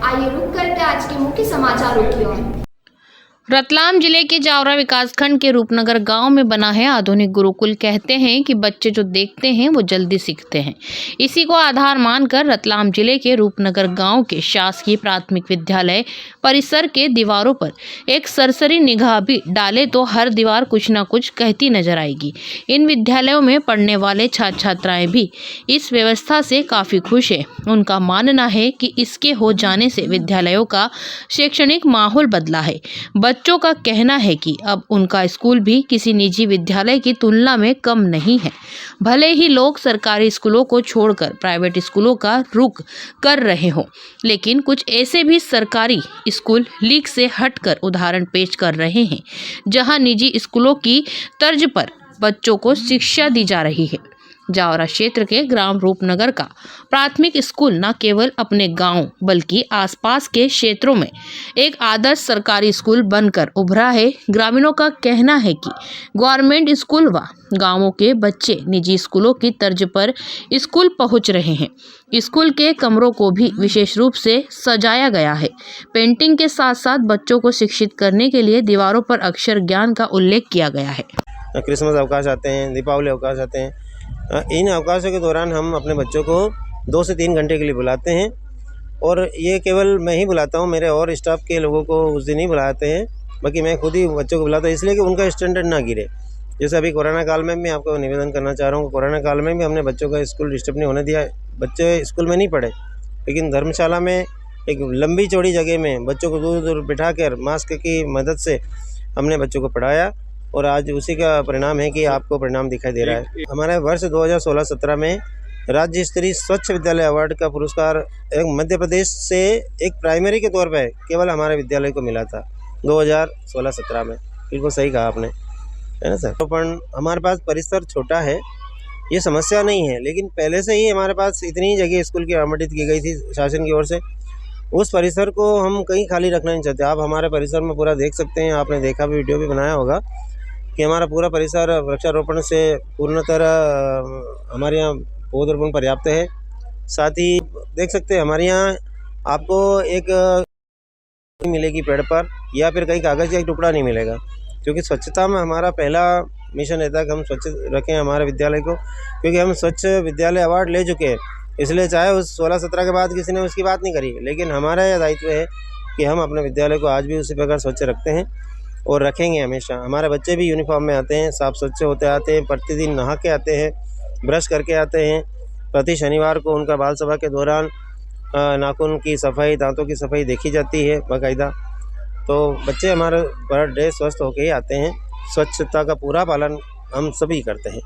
आइए रुक करते आज के मुख्य समाचारों की ओर। रतलाम जिले के जावरा विकासखंड के रूपनगर गांव में बना है आधुनिक गुरुकुल। कहते हैं कि बच्चे जो देखते हैं वो जल्दी सीखते हैं। इसी को आधार मानकर रतलाम जिले के रूपनगर गांव के शासकीय प्राथमिक विद्यालय परिसर के दीवारों पर एक सरसरी निगाह भी डाले तो हर दीवार कुछ न कुछ कहती नजर आएगी। इन विद्यालयों में पढ़ने वाले छात्र छात्राएं भी इस व्यवस्था से काफी खुश है। उनका मानना है कि इसके हो जाने से विद्यालयों का शैक्षणिक माहौल बदला है। बच्चों का कहना है कि अब उनका स्कूल भी किसी निजी विद्यालय की तुलना में कम नहीं है। भले ही लोग सरकारी स्कूलों को छोड़कर प्राइवेट स्कूलों का रुख कर रहे हों, लेकिन कुछ ऐसे भी सरकारी स्कूल लीग से हटकर उदाहरण पेश कर रहे हैं, जहां निजी स्कूलों की तर्ज पर बच्चों को शिक्षा दी जा रही है। जावरा क्षेत्र के ग्राम रूपनगर का प्राथमिक स्कूल न केवल अपने गांव बल्कि आसपास के क्षेत्रों में एक आदर्श सरकारी स्कूल बनकर उभरा है। ग्रामीणों का कहना है कि गवर्नमेंट स्कूल व गांवों के बच्चे निजी स्कूलों की तर्ज पर स्कूल पहुंच रहे हैं। स्कूल के कमरों को भी विशेष रूप से सजाया गया है। पेंटिंग के साथ साथ बच्चों को शिक्षित करने के लिए दीवारों पर अक्षर ज्ञान का उल्लेख किया गया है। क्रिसमस अवकाश आते हैं, दीपावली अवकाश आते हैं, इन अवकाशों के दौरान हम अपने बच्चों को 2 से 3 घंटे के लिए बुलाते हैं। और ये केवल मैं ही बुलाता हूँ, मेरे और स्टाफ के लोगों को उस दिन ही बुलाते हैं, बाकी मैं खुद ही बच्चों को बुलाता हूँ, इसलिए कि उनका स्टैंडर्ड ना गिरे। जैसे अभी कोरोना काल में मैं आपको निवेदन करना चाह रहा हूँ, कोरोना काल में भी हमने बच्चों का स्कूल डिस्टर्ब नहीं होने दिया। बच्चे स्कूल में नहीं पढ़े, लेकिन धर्मशाला में एक लंबी चौड़ी जगह में बच्चों को दूर दूर बिठा कर मास्क की मदद से हमने बच्चों को पढ़ाया, और आज उसी का परिणाम है कि आपको परिणाम दिखाई दे रहा है। हमारे वर्ष 2016-17 में राज्य स्तरीय स्वच्छ विद्यालय अवार्ड का पुरस्कार एक मध्य प्रदेश से एक प्राइमरी के तौर पे केवल हमारे विद्यालय को मिला था 2016-17 में। बिल्कुल सही कहा आपने, है ना सर। तो हमारे पास परिसर छोटा है, ये समस्या नहीं है, लेकिन पहले से ही हमारे पास इतनी जगह स्कूल की आवंटित की गई थी शासन की ओर से। उस परिसर को हम कहीं खाली रखना नहीं चाहते। आप हमारे परिसर में पूरा देख सकते हैं, आपने देखा भी, वीडियो भी बनाया होगा कि हमारा पूरा परिसर वृक्षारोपण से पूर्णतः हमारे यहाँ पौधरोपण पर्याप्त है। साथ ही देख सकते हैं हमारे यहाँ आपको एक मिलेगी पेड़ पर, या फिर कहीं कागज़ का एक टुकड़ा नहीं मिलेगा, क्योंकि स्वच्छता में हमारा पहला मिशन रहता है कि हम स्वच्छ रखें हमारे विद्यालय को, क्योंकि हम स्वच्छ विद्यालय अवार्ड ले चुके हैं। इसलिए चाहे उस 16-17 के बाद किसी ने उसकी बात नहीं करी, लेकिन हमारा यह दायित्व है कि हम अपने विद्यालय को आज भी उसी प्रकार स्वच्छ रखते हैं और रखेंगे हमेशा। हमारे बच्चे भी यूनिफॉर्म में आते हैं, साफ स्वच्छ होते आते हैं, प्रतिदिन नहा के आते हैं, ब्रश करके आते हैं। प्रति शनिवार को उनका बाल सभा के दौरान नाखून की सफाई, दांतों की सफाई देखी जाती है बाकायदा। तो बच्चे हमारे पर डे स्वस्थ होके ही आते हैं। स्वच्छता का पूरा पालन हम सभी करते हैं।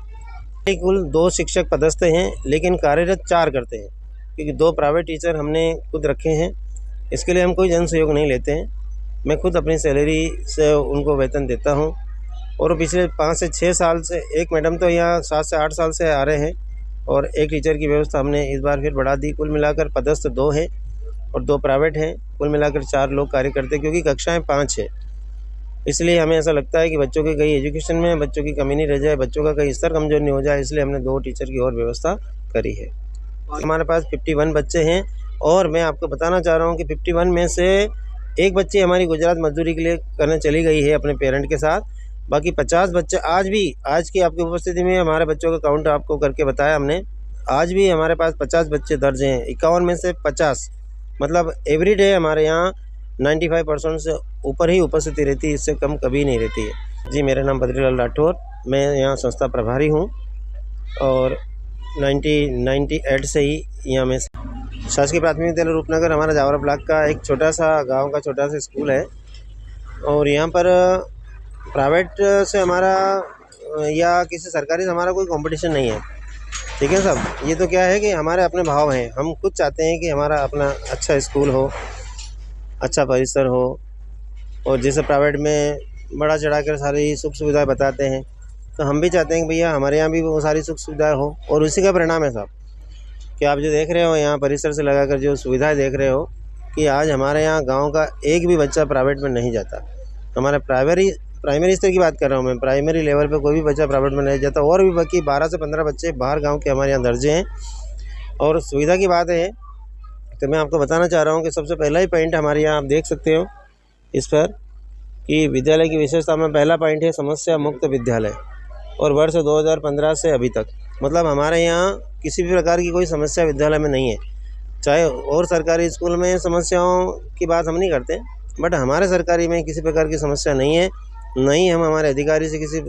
कुल 2 शिक्षक पदस्थ हैं, लेकिन कार्यरत 4 करते हैं, क्योंकि 2 प्राइवेट टीचर हमने खुद रखे हैं। इसके लिए हम कोई जन सहयोग नहीं लेते हैं, मैं खुद अपनी सैलरी से उनको वेतन देता हूं। और पिछले 5 से 6 साल से एक मैडम तो यहाँ 7 से 8 साल से आ रहे हैं, और एक टीचर की व्यवस्था हमने इस बार फिर बढ़ा दी। कुल मिलाकर पदस्थ 2 हैं और 2 प्राइवेट हैं, कुल मिलाकर 4 लोग कार्य करते हैं, क्योंकि कक्षाएं 5 है। इसलिए हमें ऐसा लगता है कि बच्चों की कहीं एजुकेशन में बच्चों की कमी नहीं रह जाए, बच्चों का कहीं स्तर कमज़ोर नहीं हो जाए, इसलिए हमने 2 टीचर की और व्यवस्था करी है। हमारे पास 51 बच्चे हैं, और मैं आपको बताना चाह रहा हूँ कि 51 में से एक बच्ची हमारी गुजरात मजदूरी के लिए करने चली गई है अपने पेरेंट के साथ। बाकी 50 बच्चे आज भी, आज की आपकी उपस्थिति में हमारे बच्चों का काउंट आपको करके बताया हमने, आज भी हमारे पास 50 बच्चे दर्ज हैं। 51 में से 50, मतलब एवरीडे हमारे यहाँ 95% से ऊपर ही उपस्थिति रहती है, इससे कम कभी नहीं रहती है। जी, मेरा नाम बद्रीलाल राठौर, मैं यहाँ संस्था प्रभारी हूँ, और 1998 से ही यहाँ में शासकीय प्राथमिक विद्यालय रूपनगर हमारा जावरा ब्लॉक का एक छोटा सा गांव का छोटा सा स्कूल है। और यहाँ पर प्राइवेट से हमारा या किसी सरकारी से हमारा कोई कंपटीशन नहीं है, ठीक है साहब। ये तो क्या है कि हमारे अपने भाव हैं, हम खुद चाहते हैं कि हमारा अपना अच्छा स्कूल हो, अच्छा परिसर हो, और जैसे प्राइवेट में बड़ा चढ़ा कर सारी सुख सुविधाएँ बताते हैं, तो हम भी चाहते हैं कि भैया हमारे यहाँ भी वो सारी सुख सुविधाएँ हो। और उसी का परिणाम है साहब कि आप जो देख रहे हो यहाँ परिसर से लगाकर जो सुविधाएं देख रहे हो, कि आज हमारे यहाँ गांव का एक भी बच्चा प्राइवेट में नहीं जाता। हमारे प्राइमरी स्तर की बात कर रहा हूँ मैं, प्राइमरी लेवल पे कोई भी बच्चा प्राइवेट में नहीं जाता, और भी बाकी 12 से 15 बच्चे बाहर गांव के हमारे यहाँ दर्जे हैं। और सुविधा की बात है तो मैं आपको बताना चाह रहा हूँ कि सबसे पहला ही पॉइंट हमारे यहाँ आप देख सकते हो इस पर कि विद्यालय की विशेषता में पहला पॉइंट है समस्या मुक्त विद्यालय, और वर्ष 2015 से अभी तक मतलब हमारे यहाँ किसी भी प्रकार की कोई समस्या विद्यालय में नहीं है। चाहे और सरकारी स्कूल में समस्याओं की बात हम नहीं करते, बट हमारे सरकारी में किसी प्रकार की समस्या नहीं है। न ही हम हमारे अधिकारी से किसी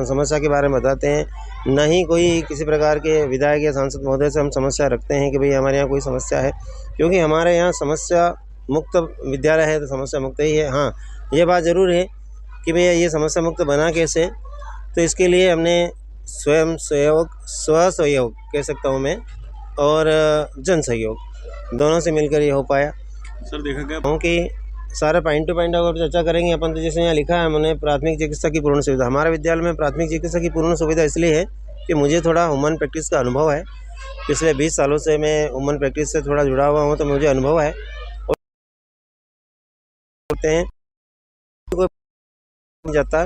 समस्या के बारे में बताते हैं, न ही कोई किसी प्रकार के विधायक या सांसद महोदय से हम समस्या रखते हैं कि भाई हमारे यहाँ कोई समस्या है, क्योंकि हमारे यहाँ समस्या मुक्त विद्यालय है तो समस्या मुक्त ही है। हाँ, ये बात ज़रूर है कि भैया ये समस्या मुक्त बना कैसे, तो इसके लिए हमने स्वयं सहयोग, स्व सहयोग कह सकता हूँ मैं, और जन सहयोग दोनों से मिलकर ये हो पाया। सर देखा गया कि सारे पॉइंट टू पॉइंट अगर चर्चा करेंगे अपन, तो जैसे यहाँ लिखा है हमने प्राथमिक चिकित्सा की पूर्ण सुविधा। हमारे विद्यालय में प्राथमिक चिकित्सा की पूर्ण सुविधा इसलिए है कि मुझे थोड़ा ह्यूमन प्रैक्टिस का अनुभव है। पिछले 20 सालों से मैं ह्यूमन प्रैक्टिस से थोड़ा जुड़ा हुआ हूँ, तो मुझे अनुभव है। और होते हैं कोई जाता,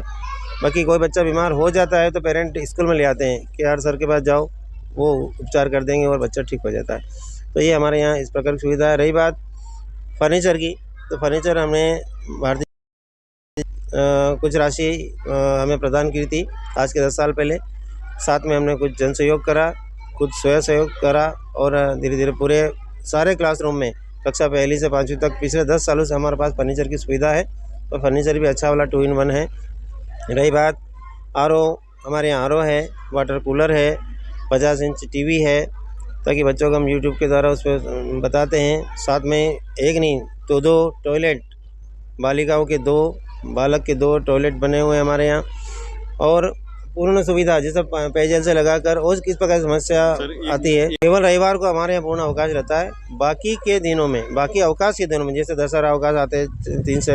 बाकी कोई बच्चा बीमार हो जाता है तो पेरेंट स्कूल में ले आते हैं कि यार सर के पास जाओ, वो उपचार कर देंगे और बच्चा ठीक हो जाता है। तो ये हमारे यहाँ इस प्रकार की सुविधा है। रही बात फर्नीचर की, तो फर्नीचर हमने भारतीय कुछ राशि हमें प्रदान की थी आज के 10 साल पहले। साथ में हमने कुछ जन सहयोग करा, कुछ स्वयं सहयोग करा, और धीरे धीरे पूरे सारे क्लासरूम में कक्षा 1 से 5वीं तक पिछले 10 सालों से हमारे पास फर्नीचर की सुविधा है, और फर्नीचर भी अच्छा वाला 2 in 1 है। रही बात आरओ, हमारे यहाँ आरओ है, वाटर कूलर है, 50 इंच टीवी है, ताकि बच्चों को हम यूट्यूब के द्वारा उस पर बताते हैं। साथ में एक नहीं तो 2 टॉयलेट, बालिकाओं के 2, बालक के 2 टॉयलेट बने हुए हैं हमारे यहाँ, और पूर्ण सुविधा जैसे पेयजल से लगाकर और किस प्रकार की समस्या आती है। केवल रविवार को हमारे यहाँ पूर्ण अवकाश रहता है, बाकी के दिनों में, बाकी अवकाश के दिनों में जैसे दशहरा अवकाश आते हैं 3 से